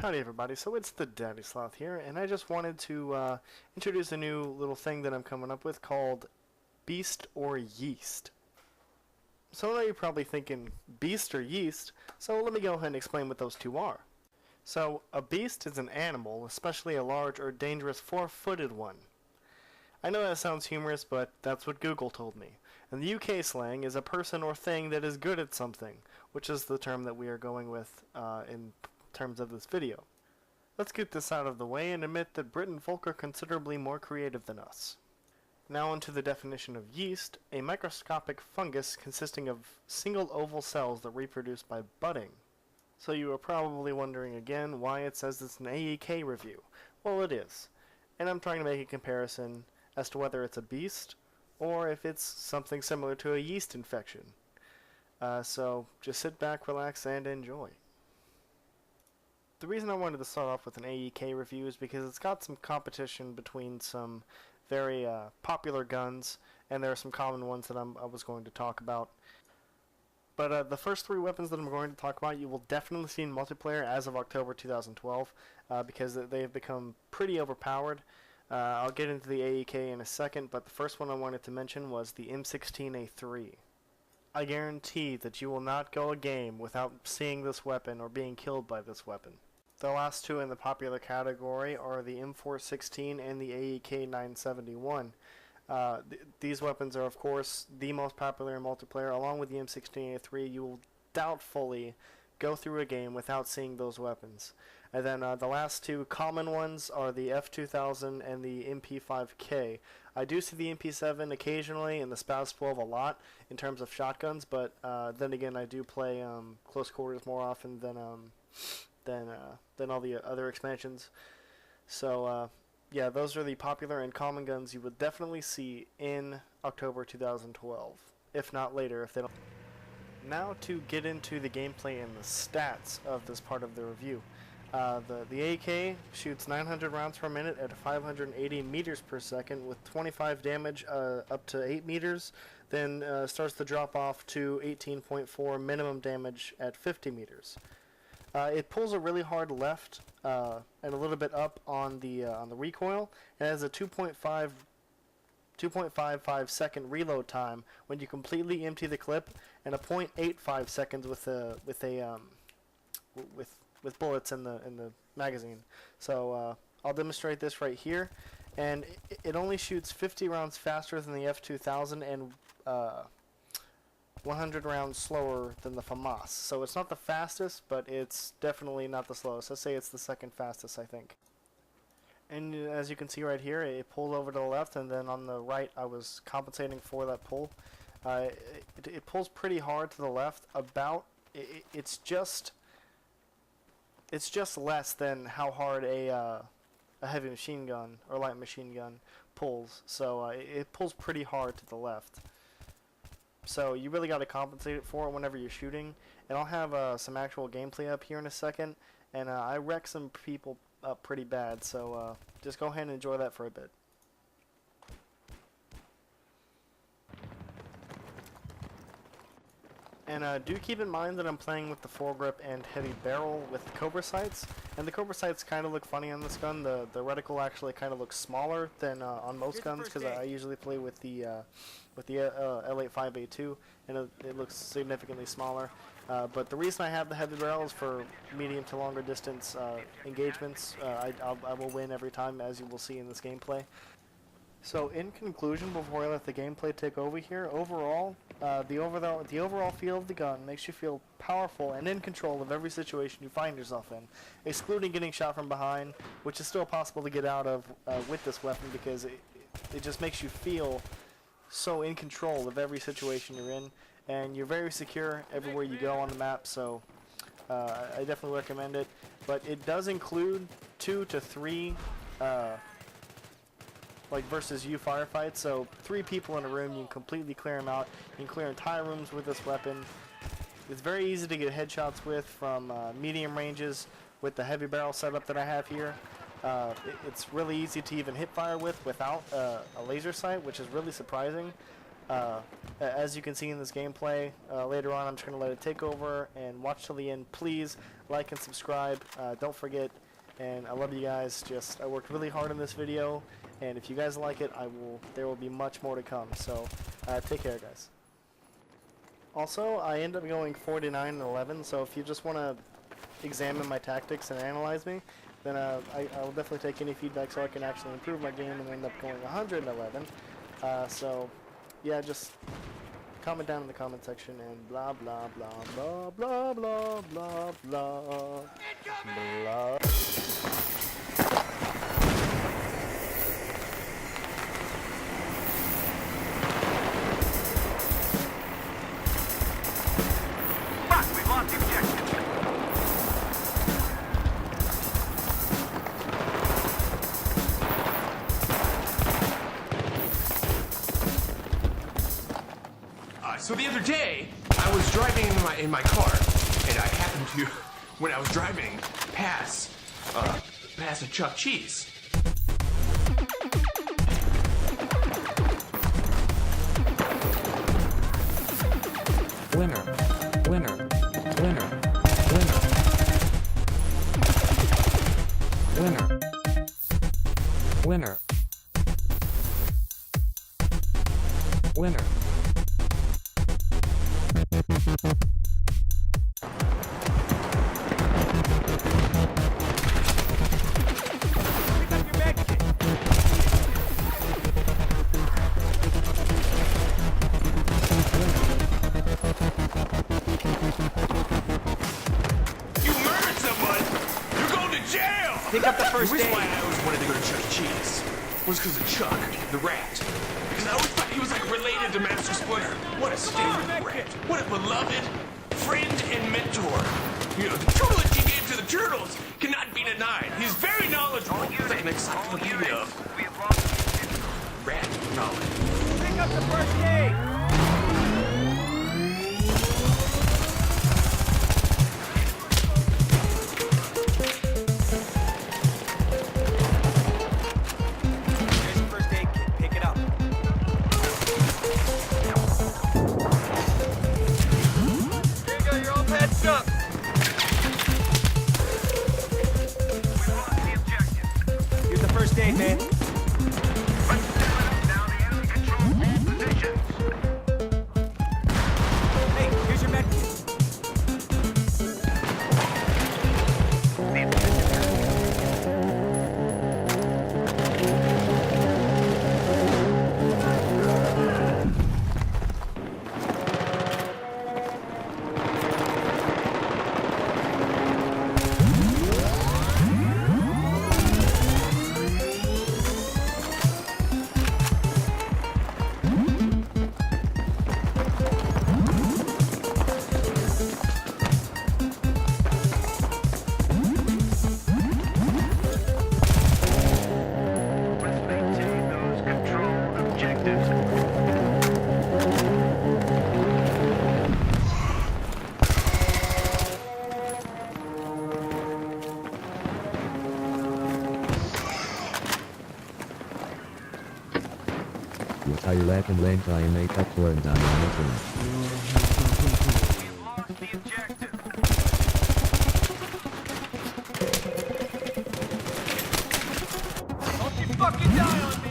Howdy everybody, so it's the Daddy Sloth here, and I just wanted to introduce a new little thing that I'm coming up with called Beast or Yeast. So now you're probably thinking, Beast or Yeast? So let me go ahead and explain what those two are. So, a beast is an animal, especially a large or dangerous four-footed one. I know that sounds humorous, but that's what Google told me. And the UK slang is a person or thing that is good at something, which is the term that we are going with in terms of this video. Let's get this out of the way and admit that Britain folk are considerably more creative than us. Now onto the definition of yeast, a microscopic fungus consisting of single oval cells that reproduce by budding. So you are probably wondering again why it says it's an AEK review. Well, it is. And I'm trying to make a comparison as to whether it's a beast or if it's something similar to a yeast infection. So just sit back, relax, and enjoy. The reason I wanted to start off with an AEK review is because it's got some competition between some very popular guns, and there are some common ones that I was going to talk about. But the first three weapons that I'm going to talk about you will definitely see in multiplayer as of October 2012, because they have become pretty overpowered. I'll get into the AEK in a second, but the first one I wanted to mention was the M16A3. I guarantee that you will not go a game without seeing this weapon or being killed by this weapon. The last two in the popular category are the M416 and the AEK-971. These weapons are, of course, the most popular in multiplayer. Along with the M16A3, you will doubtfully go through a game without seeing those weapons. And then the last two common ones are the F2000 and the MP5K. I do see the MP7 occasionally and the Spouse 12 a lot in terms of shotguns, but then again, I do play close quarters more often than all the other expansions. So yeah, those are the popular and common guns you would definitely see in October 2012, if not later if they don't. Now to get into the gameplay and the stats of this part of the review. The AK shoots 900 rounds per minute at 580 meters per second with 25 damage up to 8 meters, then starts to drop off to 18.4 minimum damage at 50 meters. It pulls a really hard left and a little bit up on the recoil, and has a 2.55 second reload time when you completely empty the clip, and a 0.85 seconds with bullets in the magazine. So I'll demonstrate this right here, and it only shoots 50 rounds faster than the F2000 and 100 rounds slower than the FAMAS. So it's not the fastest, but it's definitely not the slowest. Let's say it's the second fastest, I think. And as you can see right here, it pulled over to the left, and then on the right I was compensating for that pull. It pulls pretty hard to the left. It's just less than how hard a heavy machine gun or light machine gun pulls. So it pulls pretty hard to the left. So you really got to compensate it for it whenever you're shooting. And I'll have some actual gameplay up here in a second. And I wreck some people up pretty bad. So just go ahead and enjoy that for a bit. And do keep in mind that I'm playing with the foregrip and heavy barrel with the Cobra sights. And the Cobra sights kind of look funny on this gun. The reticle actually kind of looks smaller than on most guns, because I usually play with the L85A2, and it looks significantly smaller. But the reason I have the heavy barrel is for medium to longer distance engagements. I will win every time, as you will see in this gameplay. So in conclusion, before I let the gameplay take over here, overall, the overall feel of the gun makes you feel powerful and in control of every situation you find yourself in, excluding getting shot from behind, which is still possible to get out of with this weapon, because it just makes you feel so in control of every situation you're in, and you're very secure everywhere you go on the map. So I definitely recommend it, but it does include 2 to 3 like versus you firefights. So 3 people in a room, you can completely clear them out. You can clear entire rooms with this weapon. It's very easy to get headshots with from medium ranges with the heavy barrel setup that I have here. It's really easy to even hip fire with without a laser sight, which is really surprising. As you can see in this gameplay, later on I'm just going to let it take over and watch till the end. Please like and subscribe. Don't forget, and I love you guys. I worked really hard on this video, and if you guys like it, there will be much more to come. So take care, guys. Also, I end up going 49-11, so if you just want to examine my tactics and analyze me, then I will definitely take any feedback so I can actually improve my game and end up going 111. So, yeah, just comment down in the comment section and blah blah blah blah blah blah blah blah blah. So the other day, I was driving in my car, and I happened to, when I was driving, pass a Chuck Cheese. Winner, winner, winner, winner, winner, winner, winner. Pick up the first aid. The reason why I always wanted to go to Chuck E. Cheese was because of Chuck, the rat. Because I always thought he was like related to Master Splinter. What a favorite rat. What a beloved friend and mentor. You know, the tutelage he gave to the turtles cannot be denied. He's very knowledgeable. He's like an encyclopedia of rat knowledge. Pick up the first aid. Man. Hey, here's your med kit. Thailand and land I make up for and dynamism. We lost the objective. Don't you fucking die on me!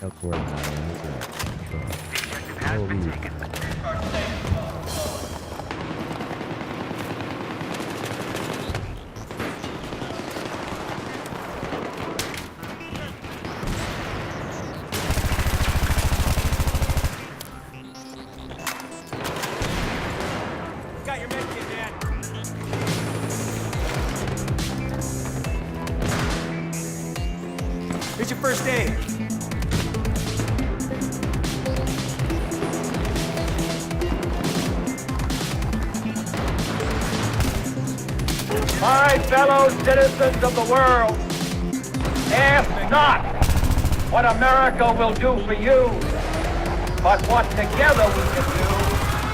up for a guy on the track. So, leave. Got your med kit, man. Here's your first aid. My fellow citizens of the world, ask not what America will do for you, but what together we can do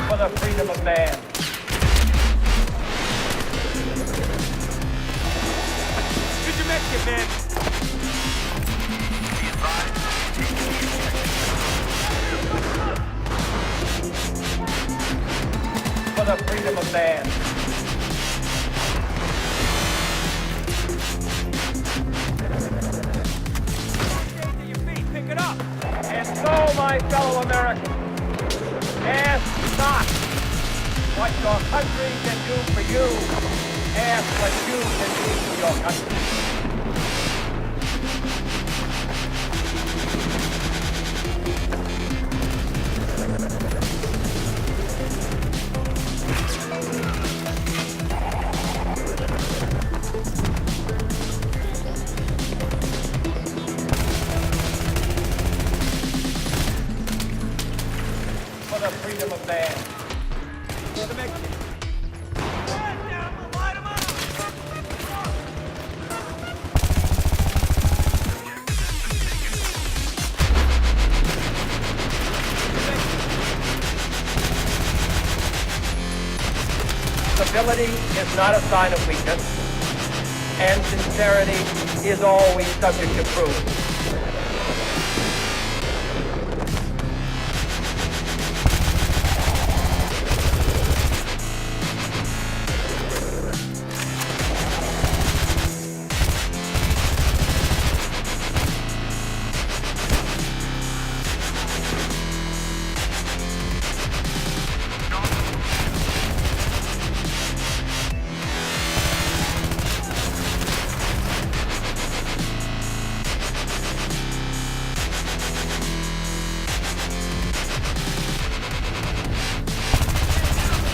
for the freedom of man. Here's your med kit, man. For the freedom of man. Stay to your feet. Pick it up. And so, my fellow Americans, ask not what your country can do for you, ask what you can do for your country. For the freedom of man. For the med kit. Light 'em up. Stability is not a sign of weakness, and sincerity is always subject to proof.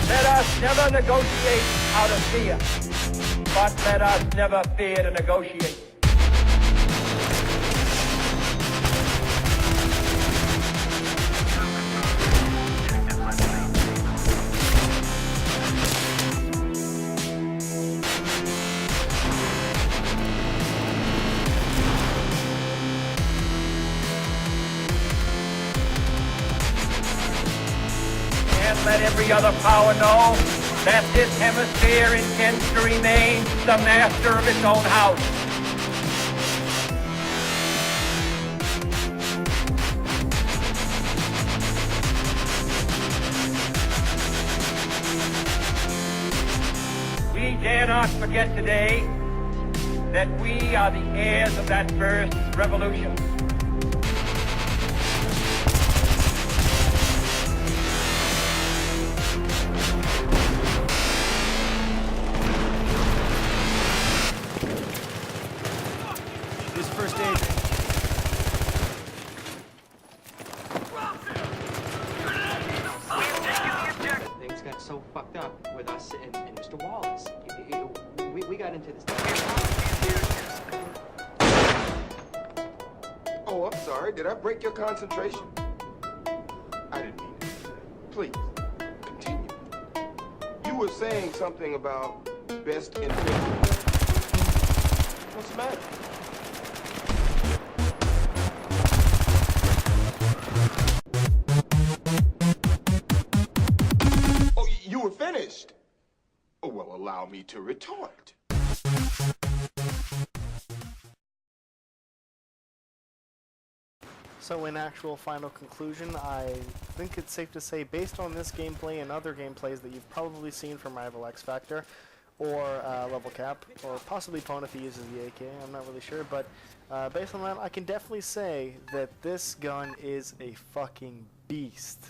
Let us never negotiate out of fear, but let us never fear to negotiate. And let every other power know that this hemisphere intends to remain the master of its own house. We dare not forget today that we are the heirs of that first revolution. Here's first aid. Things got so fucked up with us and Mr. Wallace. We got into this. Oh, I'm sorry. Did I break your concentration? I didn't mean it. Please, continue. You were saying something about best intentions. What's the matter? Oh, you were finished. Oh, well, allow me to retort. So in actual final conclusion, I think it's safe to say, based on this gameplay and other gameplays that you've probably seen from Rival X Factor, or level cap, or possibly Pwn if he uses the AK. I'm not really sure, but based on that, I can definitely say that this gun is a fucking beast.